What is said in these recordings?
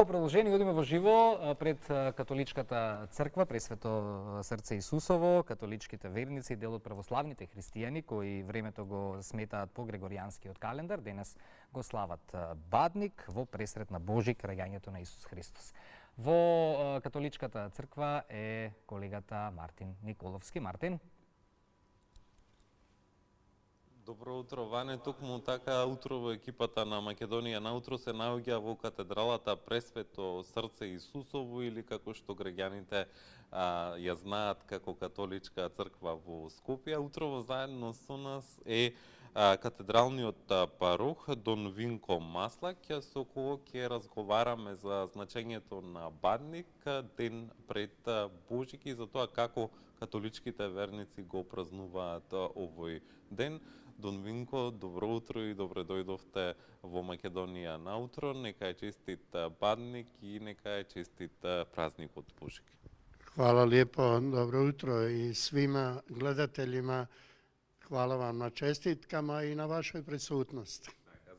во продолжение одиме во живо пред католичката црква, Пресвето срце Исусово, католичките верници, дел од православните христијани кои времето го сметаат по грегоријанскиот календар, денес го слават Бадник во пресрет на Божик, раѓањето на Исус Христос. Во католичката црква е колегата Мартин Николовски. Мартин. Добро утро, Ване. Токму така утро во екипата на Македонија наутро се наоѓа во катедралата Пресвето срце Исусово, или како што граѓаните ја знаат како католичка црква во Скопје. Утрово заедно со нас е катедралниот парох Дон Винко Маслак, со кого ќе разговараме за значењето на Бадник ден пред Божик и за тоа како католичките верници го празнуваат овој ден. Дон Винко, добро утро и добре дојдовте во Македонија наутро. Нека е честит Бадник и нека е честит празникот Божик. Hvala lijepo, dobro jutro i svima gledateljima. Hvala vam na čestitkama i na vašoj prisutnosti.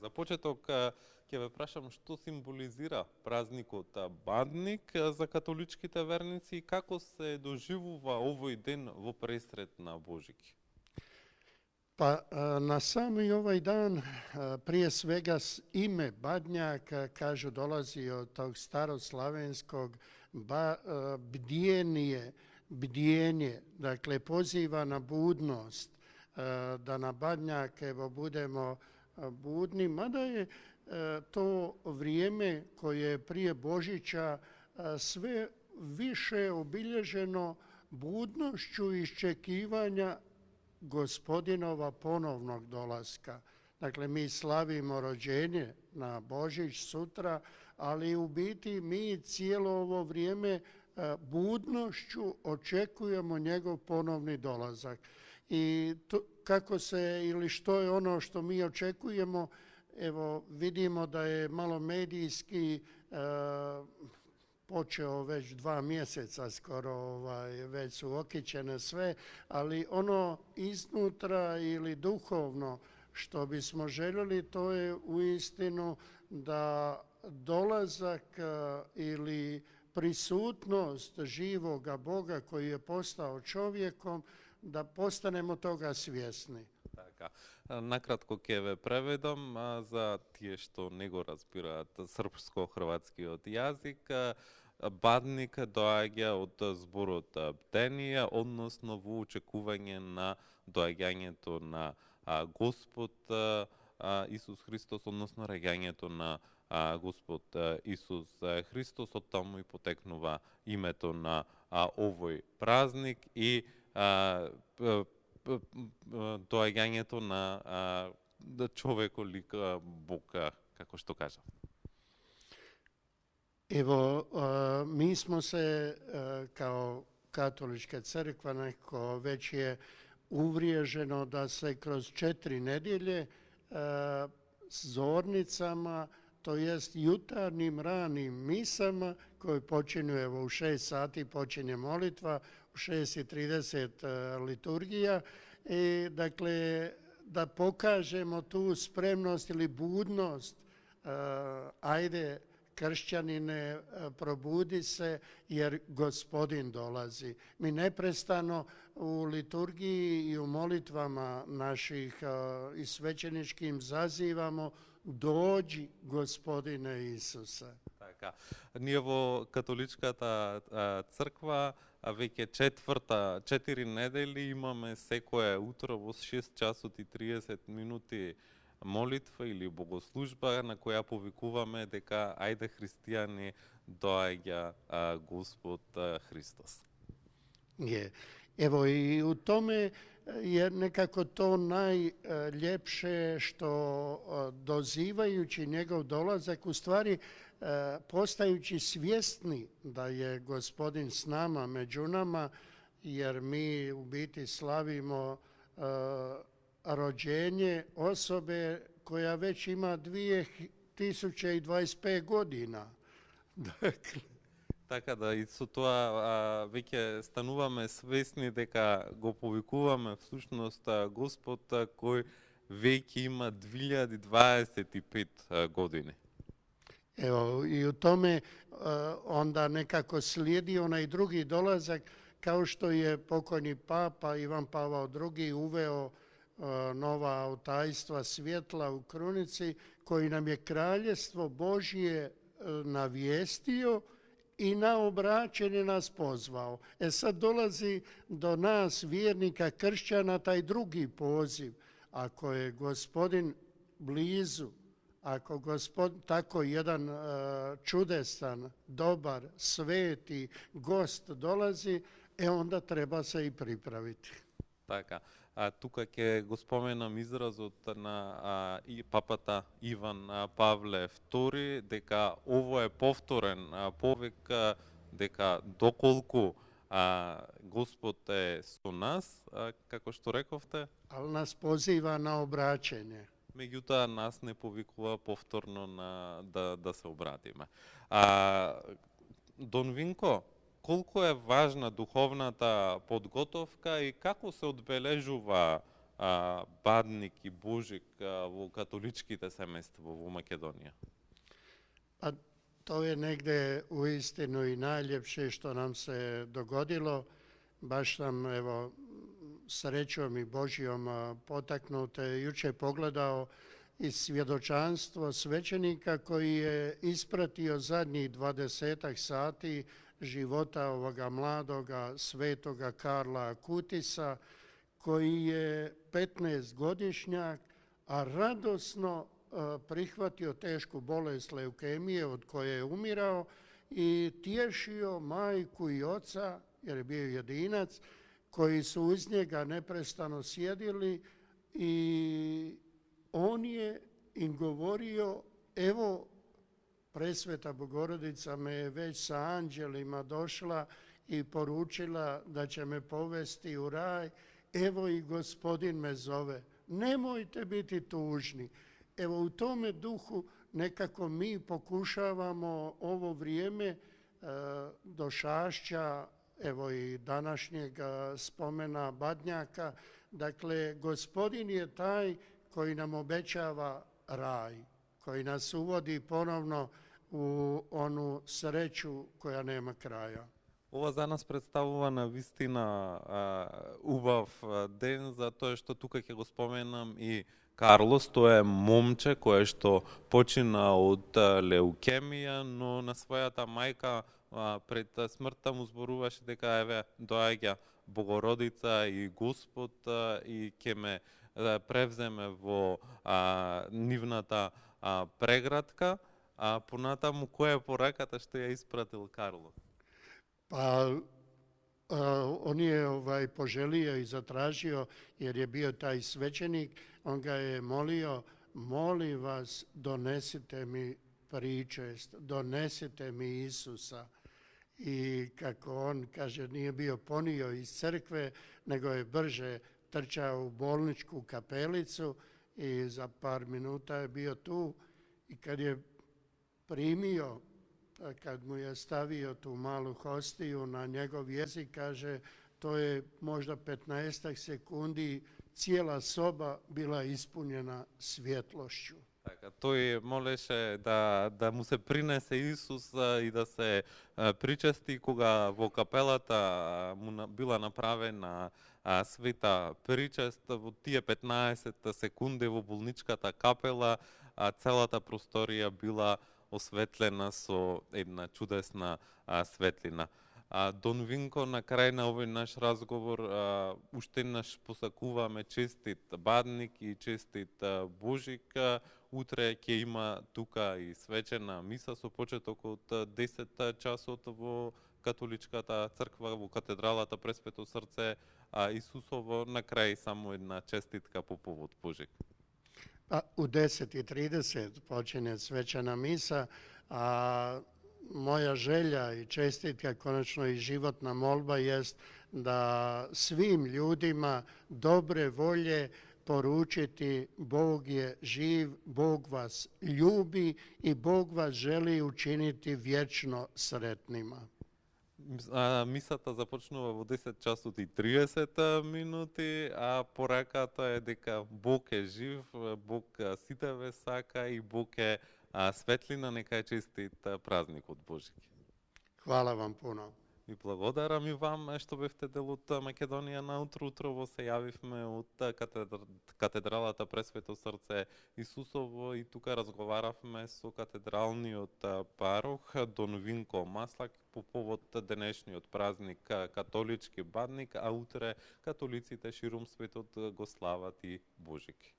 За почеток ќе ве прашам што символизира празникот Бадник за католичките верници и како се доживува овој ден во пресрет на Божик. Pa na sami ovaj dan prije svega ime Badnjak, kažu, dolazi od tog staroslavenskog bdjenje, dakle poziva na budnost, da na Badnjak evo budemo budni, mada je to vrijeme koje je prije Božića sve više obilježeno budnošću iščekivanja Gospodinova ponovnog dolaska. Dakle, mi slavimo rođenje na Božić sutra, ali u biti mi cijelo ovo vrijeme budnošću očekujemo njegov ponovni dolazak. I kako se ili što je ono što mi očekujemo, evo vidimo da je malo medijski počeo već 2 mjeseca skoro, već su okićene sve, ali ono iznutra ili duhovno što bismo željeli, to je uistinu da dolazak ili prisutnost živoga Boga koji je postao čovjekom, da postanemo toga svjesni. Така, накратко ќе ве преведам за тие што не го разбираат српско-хрватскиот јазик. Бадник доаѓа од зборот бдение, односно во очекување на доаѓањето на Господ Исус Христос, односно раѓањето на Господ Исус Христос. Од таму и потекнува името на овој празник и доаѓањето на човеколик Бог, како што кажав. Evo, mi smo se kao katolička crkva, neko već je uvriježeno da se kroz 4 nedjelje zornicama, to jest jutarnjim ranim misama koje počinju, evo u 6 sati počinje molitva, u 6:30 liturgija, i dakle da pokažemo tu spremnost ili budnost, ajde kršćanine, probudi se jer Gospodin dolazi. Mi neprestano u liturgiji i u molitvama naših i svećeničkim zazivamo dođi Gospodine Isuse. Така, ние во католичката црква веќе 4 недели имаме секое утро во 6 часот и 30 минути молитва или богослужба на која повикуваме дека ајде христијани доаѓа Господ Христос. Evo i u tome je nekako to najljepše što dozivajući njegov dolazak, u stvari postajući svjesni da je Gospodin s nama, među nama, jer mi u biti slavimo rođenje osobe koja već ima 2025 godina. Така да и со тоа веќе стануваме свесни дека го повикуваме всушност Господ кој веќе има 2025 години. Evo, i u tome onda nekako slijedi onaj drugi dolazak, kao što je pokojni papa Ivan Pavao II uveo nova autajstva svjetla u krunici, koji nam je Kraljestvo Božje navijestio i na obraćenje nas pozvao. Sad dolazi do nas, vjernika kršćana, taj drugi poziv. Ako je Gospodin blizu, ako tako jedan čudesan, dobar, sveti gost dolazi, onda treba se i pripraviti. Така, тука ќе го споменам изразот на и папата Иван Павле II, дека ово е повторен повик, дека доколку Господ е со нас, како што рековте, Ali nas poziva na obraćenje. меѓутоа нас не повикува повторно да се обратиме. Дон Винко, колку е важна духовната подготовка и како се одбележува Бадник и Божик во католичките семејства во Македонија? A to je negde uistinu i najljepše što nam se dogodilo. Baš sam, evo, srećom i Božjom potaknute, juče pogledao i svjedočanstvo svećenika koji je ispratio zadnjih 20 sati života ovoga mladoga svetoga Karla Kutisa, koji je 15-godišnjak, a radosno prihvatio tešku bolest leukemije od koje je umirao i tješio majku i oca, jer je bio jedinac, koji su uz njega neprestano sjedili, i on je im govorio: evo, Presveta Bogorodica me je već sa anđelima došla i poručila da će me povesti u raj, evo i Gospodin me zove, nemojte biti tužni. Evo, u tome duhu nekako mi pokušavamo ovo vrijeme došašća, evo i današnjeg spomena Badnjaka. Dakle, Gospodin je taj koji nam obećava raj, koji nas uvodi ponovno u onu sreću koja nema kraja. Ова за нас представува на вистина убав ден, затоа што тука ќе го споменам и Карлос. Тоа е момче кое што почина од леукемија, но на својата мајка пред смртта му зборуваше дека еве доаѓа Богородица и Господ и ќе ме превземе во нивната преградка. Понатаму, која е пораката што ја испратил Карло? Pa on je poželio i zatražio, jer je bio taj svećenik, on ga je molio: molim vas, donesite mi pričest, donesite mi Isusa. I kako on kaže, nije bio ponio iz crkve, nego je brže trčao u bolničku kapelicu i za par minuta je bio tu. I kad je primio, kad mu je stavio tu malu hostiju na njegov jezik, kaže, to je možda 15 sekundi, cijela soba bila ispunjena svjetlošću. Така, тој молеше да му се принесе Исус и да се причести, кога во капелата му била направена света причест. Во тие 15 секунди во болничката капела целата просторија била осветлена со една чудесна светлина. Дон Винко, на крај на овој наш разговор, уште еднаш посакуваме честит Бадник и честит Божик. Утре ќе има тука и свечена миса со почеток од 10 часот во католичката црква, во катедралата Пресвето срце Исусово. На крај само една честитка по повод Божик. U 10:30 počinje svečana misa, a moja želja i čestitka, konačno i životna molba, jest da svim ljudima dobre volje poručiti: Bog je živ, Bog vas ljubi i Bog vas želi učiniti vječno sretnima. Мисата започнува во 10 часот и 30 минути, а пораката е дека Бог е жив, Бог сите ве сака и Бог е светлина, нека е честит празникот Божики. Hvala vam puno. И благодарам и вам што бевте дел од Македонија наутро. Утрово се јавивме од катедралата Пресвето срце Исусово и тука разговаравме со катедралниот парох Дон Винко Маслак по повод денешниот празник католички бадник, а утре католиците ширум светот го слават и Божики.